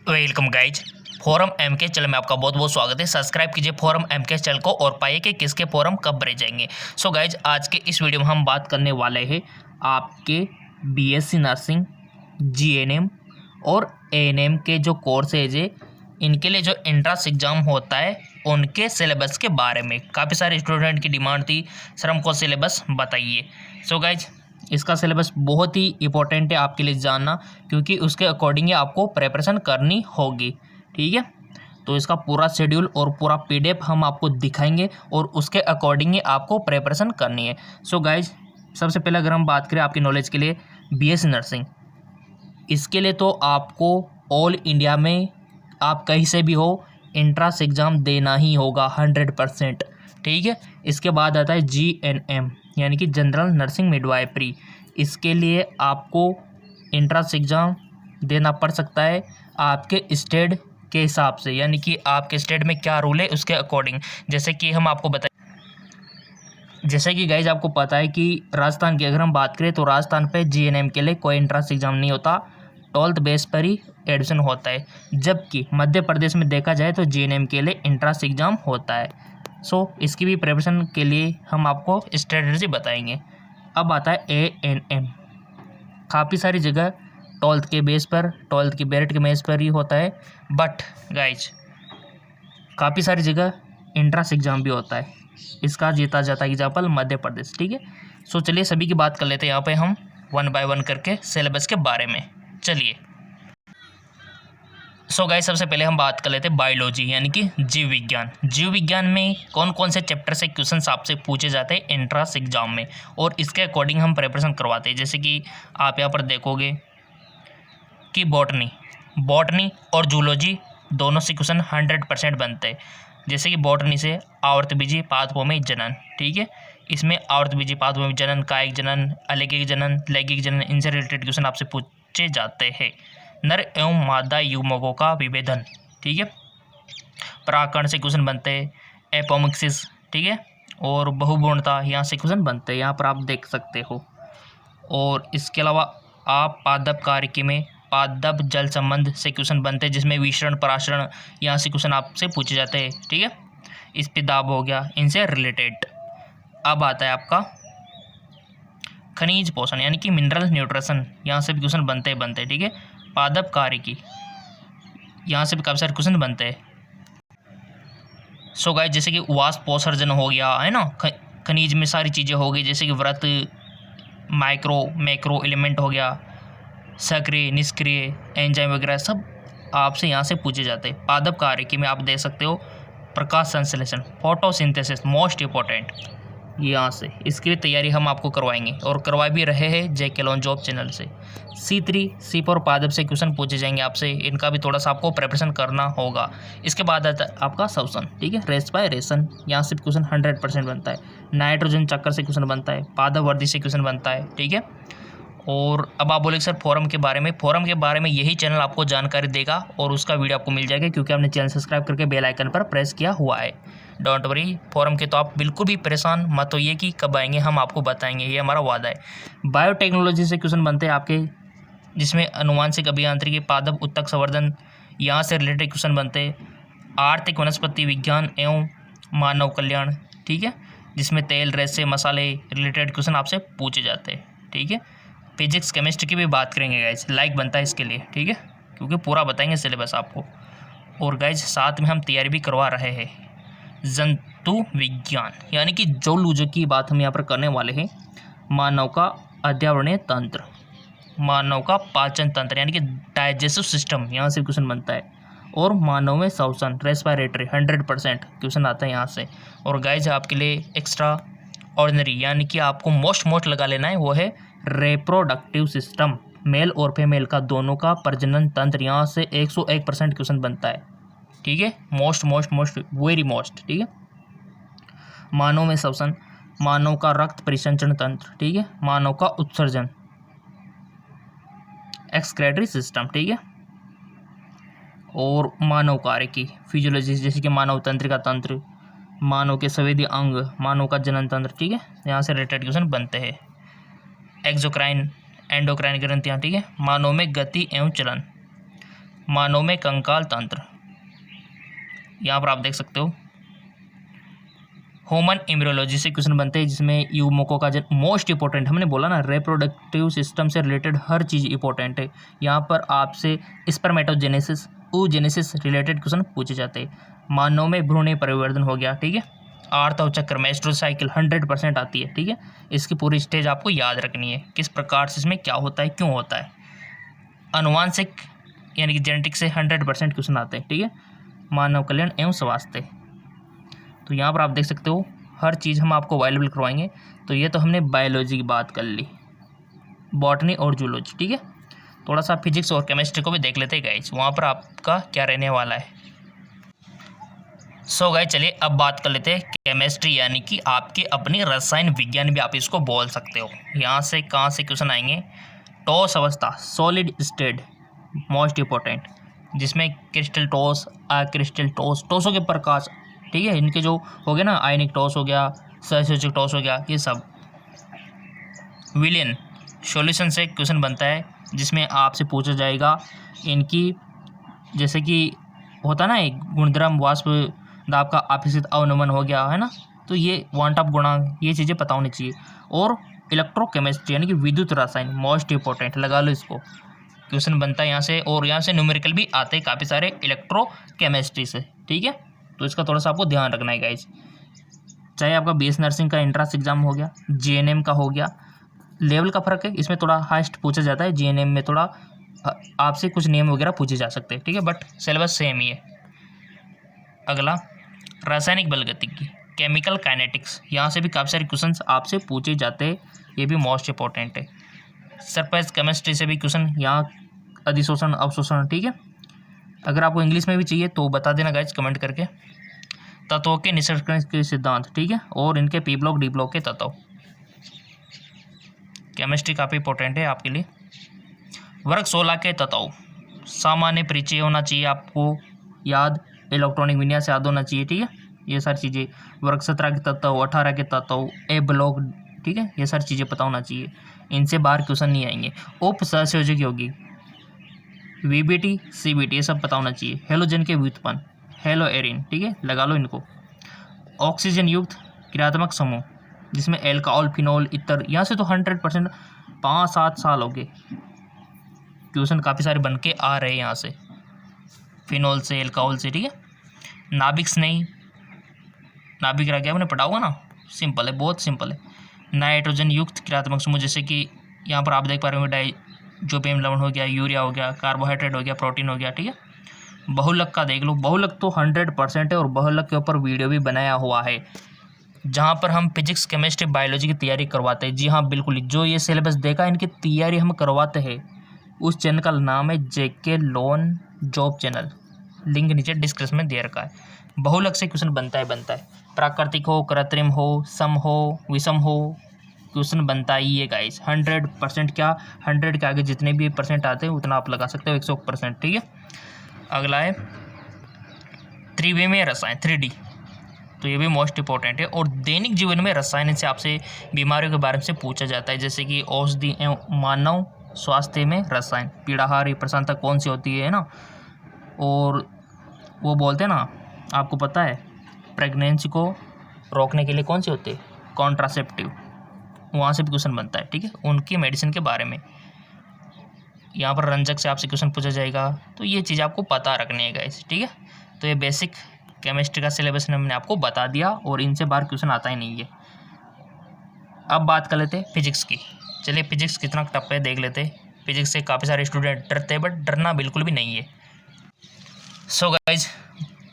Welcome guys. Forum MK channel में आपका बहुत बहुत स्वागत है। सब्सक्राइब कीजिए फोरम एमके चैनल को और पाइए कि किसके फोरम कब भरे जाएंगे। सो गाइज, आज के इस वीडियो में हम बात करने वाले हैं आपके बीएससी नर्सिंग, जीएनएम और एएनएम के जो कोर्सेज है, इनके लिए जो एंट्रेंस एग्जाम होता है उनके सिलेबस के बारे में। काफ़ी सारे स्टूडेंट की डिमांड थी, सर हमको सिलेबस बताइए। सो गाइज, इसका सिलेबस बहुत ही इंपॉर्टेंट है आपके लिए जानना, क्योंकि उसके अकॉर्डिंग ही आपको प्रिपरेशन करनी होगी। ठीक है, तो इसका पूरा शेड्यूल और पूरा पीडीएफ हम आपको दिखाएंगे और उसके अकॉर्डिंग ही आपको प्रिपरेशन करनी है। सो गाइज, सबसे पहले अगर हम बात करें आपकी नॉलेज के लिए, बीएससी नर्सिंग, इसके लिए तो आपको ऑल इंडिया में आप कहीं से भी हो एंट्रेंस एग्ज़ाम देना ही होगा 100%। ठीक है, इसके बाद आता है जीएनएम यानी कि जनरल नर्सिंग मिडवाइफरी। इसके लिए आपको एंट्रेंस एग्ज़ाम देना पड़ सकता है आपके स्टेट के हिसाब से, यानी कि आपके स्टेट में क्या रूल है उसके अकॉर्डिंग। जैसे कि हम आपको बताएं, जैसे कि गाइज आपको पता है कि राजस्थान की अगर हम बात करें तो राजस्थान पे जीएनएम के लिए कोई एंट्रेंस एग्ज़ाम नहीं होता, 12th बेस पर ही एडमिशन होता है। जबकि मध्य प्रदेश में देखा जाए तो जीएनएम के लिए एंट्रेंस एग्ज़ाम होता है। सो इसकी भी प्रिपरेशन के लिए हम आपको स्ट्रेटजी बताएंगे। अब आता है एएनएम। काफ़ी सारी जगह 12th के बेस पर, 12th की मेरिट के बेस पर ही होता है, बट गाइज काफ़ी सारी जगह एंट्रेंस एग्ज़ाम भी होता है। इसका जीता जाता एग्जाम्पल मध्य प्रदेश। ठीक है, सो चलिए सभी की बात कर लेते हैं यहाँ पे हम वन बाय वन करके सिलेबस के बारे में। चलिए, सो गाइस सबसे पहले हम बात कर लेते हैं बायोलॉजी यानी कि जीव विज्ञान। जीव विज्ञान में कौन कौन से चैप्टर से क्वेश्चंस आपसे पूछे जाते हैं एंट्रेंस एग्जाम में, और इसके अकॉर्डिंग हम प्रिपरेशन करवाते हैं। जैसे कि आप यहाँ पर देखोगे कि बॉटनी और जूलॉजी दोनों से क्वेश्चन 100% बनते हैं। जैसे कि बॉटनी से आवर्तबीजी पादपों जनन। ठीक है, इसमें आवर्तबीजी पादपों जनन, कायिक जनन, अलैंगिक जनन, लैंगिक जनन, इनसे रिलेटेड क्वेश्चन आपसे पूछे जाते हैं। नर एवं मादा युग्मकों का विभेदन, ठीक है, परागकण से क्वेश्चन बनते हैं, एपोमिक्सिस, ठीक है, और बहुभ्रूणता यहाँ से क्वेश्चन बनते हैं, यहाँ पर आप देख सकते हो। और इसके अलावा आप पादप कार्यकी में पादप जल संबंध से क्वेश्चन बनते हैं, जिसमें विषरण पराशरण यहाँ से क्वेश्चन आपसे पूछे जाते हैं। ठीक है, इस पे दाब हो गया, इनसे रिलेटेड। अब आता है आपका खनिज पोषण यानी कि मिनरल न्यूट्रिशन, यहाँ से भी क्वेश्चन बनते हैं। ठीक है, पादप कार्यकी, यहाँ से भी काफ़ी सारे क्वेश्चन बनते हैं। सो गाइस, जैसे कि वाष्प पोषण हो गया है ना, खनिज में सारी चीज़ें हो गई, जैसे कि व्रत, मैक्रो एलिमेंट हो गया, सक्रिय निष्क्रिय एंजाइम वगैरह सब आपसे यहाँ से पूछे जाते हैं। पादप कार्यकी में आप देख सकते हो प्रकाश संश्लेषण, फोटोसिंथेसिस, मोस्ट इंपॉर्टेंट यहाँ से। इसकी भी तैयारी हम आपको करवाएंगे और करवा भी रहे हैं जेके लॉन जॉब चैनल से। C3 सीप और पादप से क्वेश्चन पूछे जाएंगे आपसे, इनका भी थोड़ा सा आपको प्रिपरेशन करना होगा। इसके बाद आता है आपका श्वसन, ठीक है, रेस्पिरेशन, यहाँ से क्वेश्चन 100% बनता है। नाइट्रोजन चक्कर से क्वेश्चन बनता है, पादप वर्दी से क्वेश्चन बनता है। ठीक है, और अब आप बोलेंगे सर फोरम के बारे में यही चैनल आपको जानकारी देगा और उसका वीडियो आपको मिल जाएगा, क्योंकि आपने चैनल सब्सक्राइब करके बेल आइकन पर प्रेस किया हुआ है। डोंट वरी, फोरम के तो आप बिल्कुल भी परेशान मत होइए कि कब आएंगे, हम आपको बताएंगे, ये हमारा वादा है। बायोटेक्नोलॉजी से क्वेश्चन बनते हैं आपके, जिसमें अनुवांशिक अभियांत्रिकी, पादप उत्तक संवर्धन, यहाँ से रिलेटेड क्वेश्चन बनते हैं। आर्थिक वनस्पति विज्ञान एवं मानव कल्याण, ठीक है, जिसमें तेल, रेसे, मसाले रिलेटेड क्वेश्चन आपसे पूछे जाते हैं। ठीक है, फिजिक्स केमिस्ट्री की भी बात करेंगे गाइज, लाइक बनता है इसके लिए। ठीक है, क्योंकि पूरा बताएंगे सिलेबस आपको। और गाइज साथ में हम तैयारी भी करवा रहे हैं जंतु विज्ञान यानी कि जूलॉजी की बात हम यहाँ पर करने वाले हैं। मानव का अध्यावरणीय तंत्र, मानव का पाचन तंत्र यानी कि डाइजेस्टिव सिस्टम, यहाँ से क्वेश्चन बनता है। और मानव में श्वसन, रेस्पिरेटरी, 100% क्वेश्चन आता है यहाँ से। और गाइज आपके लिए एक्स्ट्रा ऑर्डिनरी यानी कि आपको मोस्ट लगा लेना है, वो है रिप्रोडक्टिव सिस्टम, मेल और फीमेल का दोनों का प्रजनन तंत्र, यहाँ से 101% क्वेश्चन बनता है। ठीक है, मोस्ट वेरी मोस्ट। ठीक है, मानव में श्वसन, मानव का रक्त परिसंचरण तंत्र, ठीक है, मानव का उत्सर्जन, एक्सक्रेटरी सिस्टम, ठीक है, और मानव कार्य की फिजियोलॉजी, जैसे कि मानव तंत्रिका तंत्र, मानव के संवेदी अंग, मानव का जनन तंत्र। ठीक है, यहाँ से रिलेटेड क्वेश्चन बनते हैं। एक्सोक्राइन, एंडोक्राइन ग्रंथियाँ, ठीक है, मानव में गति एवं चलन, मानव में कंकाल तंत्र, यहाँ पर आप देख सकते हो। ह्यूमन एम्ब्रियोलॉजी से क्वेश्चन बनते हैं, जिसमें युग्मकों का मोस्ट इंपॉर्टेंट, हमने बोला ना रिप्रोडक्टिव सिस्टम से रिलेटेड हर चीज़ इंपॉर्टेंट है। यहाँ पर आपसे स्पर्मेटोजेनेसिस, oogenesis रिलेटेड क्वेश्चन पूछे जाते हैं। मानव में भ्रूण परिवर्तन हो गया, ठीक है। आर्तव चक्र मेस्ट्रोसाइकिल 100% आती है, ठीक है। इसकी पूरी स्टेज आपको याद रखनी है, किस प्रकार से इसमें क्या होता है, क्यों होता है। अनुवांशिक यानी कि जेनेटिक से 100% क्वेश्चन आते हैं, ठीक है। मानव कल्याण एवं स्वास्थ्य, तो यहाँ पर आप देख सकते हो हर चीज़ हम आपको अवेलेबल करवाएंगे। तो ये तो हमने बायोलॉजी की बात कर ली, बॉटनी और जूलॉजी, ठीक है। थोड़ा सा फिजिक्स और केमिस्ट्री को भी देख लेते हैं गाइज, वहाँ पर आपका क्या रहने वाला है। सो गाइज चलिए अब बात कर लेते हैं केमिस्ट्री, यानी कि आपके अपनी रसायन विज्ञान भी आप इसको बोल सकते हो। यहाँ से कहाँ से क्वेश्चन आएंगे। टॉस अवस्था, सॉलिड स्टेट, मोस्ट इंपॉर्टेंट, जिसमें क्रिस्टल टॉस, क्रिस्टल टॉस, टॉसों के प्रकाश, ठीक है। इनके जो हो गया ना, आयनिक टॉस हो गया, सहसंयोजक टॉस हो गया, ये सब। विलियन सॉल्यूशन से क्वेश्चन बनता है, जिसमें आपसे पूछा जाएगा इनकी, जैसे कि होता ना एक गुणधर्म, वाष्प दाब का अपेक्षित अवनमन हो गया है ना, तो ये वांट ऑफ गुणांक, ये चीज़ें पता होनी चाहिए। और इलेक्ट्रोकेमिस्ट्री यानी कि विद्युत रसायन, मोस्ट इंपॉर्टेंट, लगा लो इसको, क्वेश्चन बनता है यहाँ से। और यहाँ से न्यूमेरिकल भी आते हैं काफ़ी सारे इलेक्ट्रोकेमिस्ट्री से, ठीक है। तो इसका थोड़ा सा आपको ध्यान रखना है गाइज। चाहे आपका बीएस नर्सिंग का एंट्रेंस एग्जाम हो गया, जीएनएम का हो गया, लेवल का फ़र्क है, इसमें थोड़ा हाइस्ट पूछा जाता है, जीएनएम में थोड़ा आपसे कुछ नियम वगैरह पूछे जा सकते हैं, ठीक है, बट सिलेबस सेम ही है। अगला रासायनिक बल गतिकी, केमिकल काइनेटिक्स, यहाँ से भी काफ़ी सारे क्वेश्चंस आपसे पूछे जाते हैं, ये भी मोस्ट इंपॉर्टेंट है। सरफेस केमिस्ट्री से भी क्वेश्चन, यहाँ अधिशोषण अवशोषण, ठीक है। अगर आपको इंग्लिश में भी चाहिए तो बता देना गाइज कमेंट करके। तत्वों के निष्कर्षण के सिद्धांत, ठीक है, और इनके पी ब्लॉक डी ब्लॉक के तत्व, केमिस्ट्री काफ़ी इंपॉर्टेंट है आपके लिए। वर्ग 16 के तत्व, सामान्य परिचय होना चाहिए आपको याद, इलेक्ट्रॉनिक विन्यास याद होना चाहिए, ठीक है, ये सारी चीज़ें। वर्ग 17 के तत्व, 18 के तत्व, ए ब्लॉक, ठीक है, ये सारी चीज़ें पता होना चाहिए, इनसे बाहर क्वेश्चन नहीं आएंगे। उप सहसंयोजक यौगिक, वीबीटी, सीबीटी, ये सब पता होना चाहिए। हेलोजन के व्युत्पन्न, हेलो एरिन, ठीक है, लगा लो इनको। ऑक्सीजन युक्त क्रियात्मक समूह, जिसमें एल्कोहल, फिनॉल, इतर, यहाँ से तो 100% 5-7 साल हो गए क्वेश्चन काफ़ी सारे बन के आ रहे हैं यहाँ से, फिनॉल से, एल्कोहल से, ठीक है। नाभिक स्नेही, नाभिक रह गया, आपने पढ़ा होगा ना, सिंपल है, बहुत सिंपल है। नाइट्रोजन युक्त क्रियात्मक समूह, जैसे कि यहाँ पर आप देख पा रहे हो, डाइजोबियम लवण हो गया, यूरिया हो गया, कार्बोहाइड्रेट हो गया, प्रोटीन हो गया, ठीक है। बहुलक का देख लो, बहुलक तो 100% है, और बहुलक के ऊपर वीडियो भी बनाया हुआ है, जहाँ पर हम फिजिक्स, केमिस्ट्री, बायोलॉजी की तैयारी करवाते हैं। जी हाँ बिल्कुल, जो ये सिलेबस देखा इनकी तैयारी हम करवाते हैं, उस चैनल का नाम है जेके लोन जॉब चैनल, लिंक नीचे डिस्क्रिप्शन में दे रखा है। बहुलक से क्वेश्चन बनता है, प्राकृतिक हो, कृत्रिम हो, सम हो, विषम हो, क्वेश्चन बनता ही है गाइस। 100% क्या, 100 के आगे जितने भी परसेंट आते हैं उतना आप लगा सकते हो, 100%, ठीक है। अगला है त्रिविमीय रसायन, 3D, तो ये भी मोस्ट इंपॉर्टेंट है। और दैनिक जीवन में रसायन से आपसे बीमारियों के बारे में से पूछा जाता है, जैसे कि औषधि एवं मानव स्वास्थ्य में रसायन, पीड़ाहारी प्रसारता कौन सी होती है ना, और वो बोलते हैं ना, आपको पता है प्रेगनेंसी को रोकने के लिए कौन सी होती है, कॉन्ट्रासेप्टिव, वहाँ से भी क्वेश्चन बनता है, ठीक है, उनकी मेडिसिन के बारे में। यहाँ पर रंजक से आपसे क्वेश्चन पूछा जाएगा, तो ये चीज़ आपको पता रखनी है गाइस, ठीक है। तो ये बेसिक केमिस्ट्री का सिलेबस हमने आपको बता दिया, और इनसे बाहर क्वेश्चन आता ही नहीं है। अब बात कर लेते हैं फिजिक्स की। चलिए फिजिक्स कितना टफ है देख लेते हैं। फिजिक्स से काफ़ी सारे स्टूडेंट डरते हैं, बट डरना बिल्कुल भी नहीं है। सो गाइज,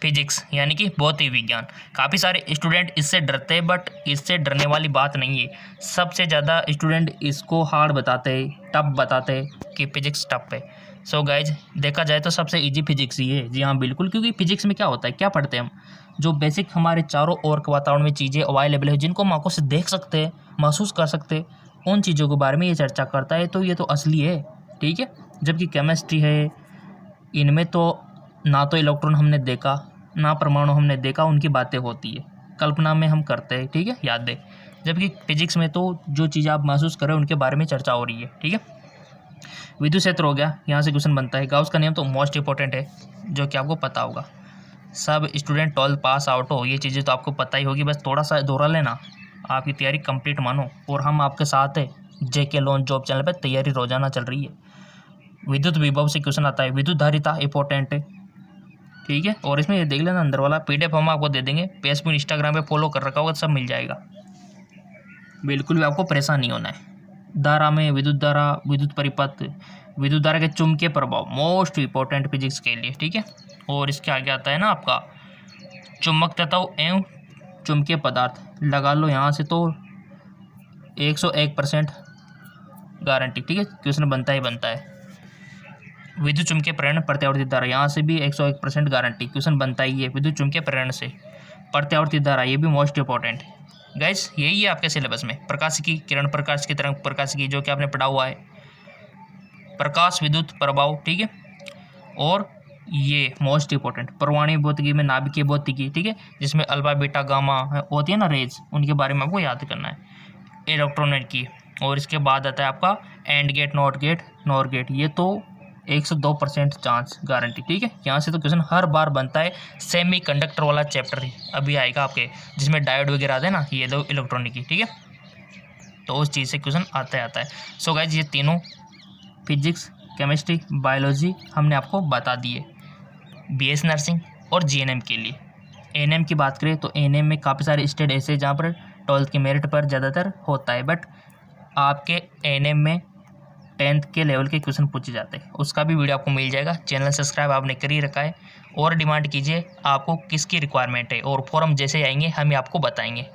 फिजिक्स यानी कि भौतिक विज्ञान, काफ़ी सारे स्टूडेंट इससे डरते हैं, बट इससे डरने वाली बात नहीं है। सबसे ज़्यादा स्टूडेंट इसको हार्ड बताते हैं, टफ बताते हैं कि फिजिक्स टफ है। सो गाइज, देखा जाए तो सबसे इजी फिजिक्स ही है। जी हाँ बिल्कुल, क्योंकि फिजिक्स में क्या होता है, क्या पढ़ते हैं हम, जो बेसिक हमारे चारों ओर के वातावरण में चीज़ें अवेलेबल है, जिनको हम आंखों से देख सकते हैं, महसूस कर सकते हैं, उन चीज़ों के बारे में ये चर्चा करता है। तो ये तो असली है, ठीक है। जबकि केमिस्ट्री है, इनमें तो ना तो इलेक्ट्रॉन हमने देखा, ना परमाणु हमने देखा, उनकी बातें होती है, कल्पना में हम करते हैं, ठीक है, यादें। जबकि फिजिक्स में तो जो चीज़ आप महसूस कर रहे हो उनके बारे में चर्चा हो रही है, ठीक है। विद्युत क्षेत्र हो गया, यहाँ से क्वेश्चन बनता है। गाउस का नियम तो मोस्ट इंपॉर्टेंट है, जो कि आपको पता होगा। सब स्टूडेंट 12 पास आउट हो, ये चीज़ें तो आपको पता ही होगी, बस थोड़ा सा दोहरा लेना, आपकी तैयारी कंप्लीट मानो। और हम आपके साथ है, जेके लोन जॉब चैनल पे तैयारी रोजाना चल रही है। विद्युत विभव से क्वेश्चन आता है, विद्युत धारिता इंपॉर्टेंट है, ठीक है। और इसमें ये देख लेना अंदर वाला PDF हम आपको दे देंगे, फेसबुक इंस्टाग्राम पे फॉलो कर रखा होगा, सब मिल जाएगा, बिल्कुल भी आपको परेशान नहीं होना है। धारा में विद्युत धारा, विद्युत परिपथ, विद्युत धारा के चुंबकीय प्रभाव मोस्ट इंपॉर्टेंट फिजिक्स के लिए, ठीक है। और इसके आगे आता है ना आपका चुंबक तत्व एवं चुंबकीय पदार्थ, लगा लो यहाँ से तो 101% गारंटी, ठीक है, क्वेश्चन बनता ही बनता है। विद्युत चुंबकीय प्रेरण प्रत्यावर्ती धारा, यहाँ से भी 101% गारंटी, क्वेश्चन बनता ही है विद्युत चुंबकीय प्रेरण से। प्रत्यावर्ती धारा, ये भी मोस्ट इंपॉर्टेंट है गाइस, यही है आपके सिलेबस में। प्रकाशिकी, किरण प्रकाश की तरंग प्रकाशिकी, जो कि आपने पढ़ा हुआ है। प्रकाश विद्युत प्रभाव, ठीक है। और ये मोस्ट इंपॉर्टेंट परमाणु भौतिकी में नाभिकीय भौतिकी, ठीक है, जिसमें अल्फा बीटा गामा होती है ना रेज, उनके बारे में आपको याद करना है। इलेक्ट्रॉन की, और इसके बाद आता है आपका and gate, not gate, nor gate, ये तो 102% चांस गारंटी, ठीक है। यहाँ से तो क्वेश्चन हर बार बनता है। सेमी कंडक्टर वाला चैप्टर अभी आएगा आपके, जिसमें डायोड वगैरह आते हैं ना, ये दो इलेक्ट्रॉनिक की, ठीक है, तो उस चीज़ से क्वेश्चन आता है। सो गाइज, ये तीनों फिजिक्स, केमिस्ट्री, बायोलॉजी हमने आपको बता दिए BS नर्सिंग और GNM के लिए। ANM की बात करें तो ANM में काफ़ी सारे स्टेट ऐसे जहाँ पर 12th के मेरिट पर ज़्यादातर होता है, बट आपके ANM में 10th के लेवल के क्वेश्चन पूछे जाते हैं। उसका भी वीडियो आपको मिल जाएगा। चैनल सब्सक्राइब आपने कर ही रखा है, और डिमांड कीजिए आपको किसकी रिक्वायरमेंट है, और फॉर्म जैसे आएंगे हम आपको बताएंगे।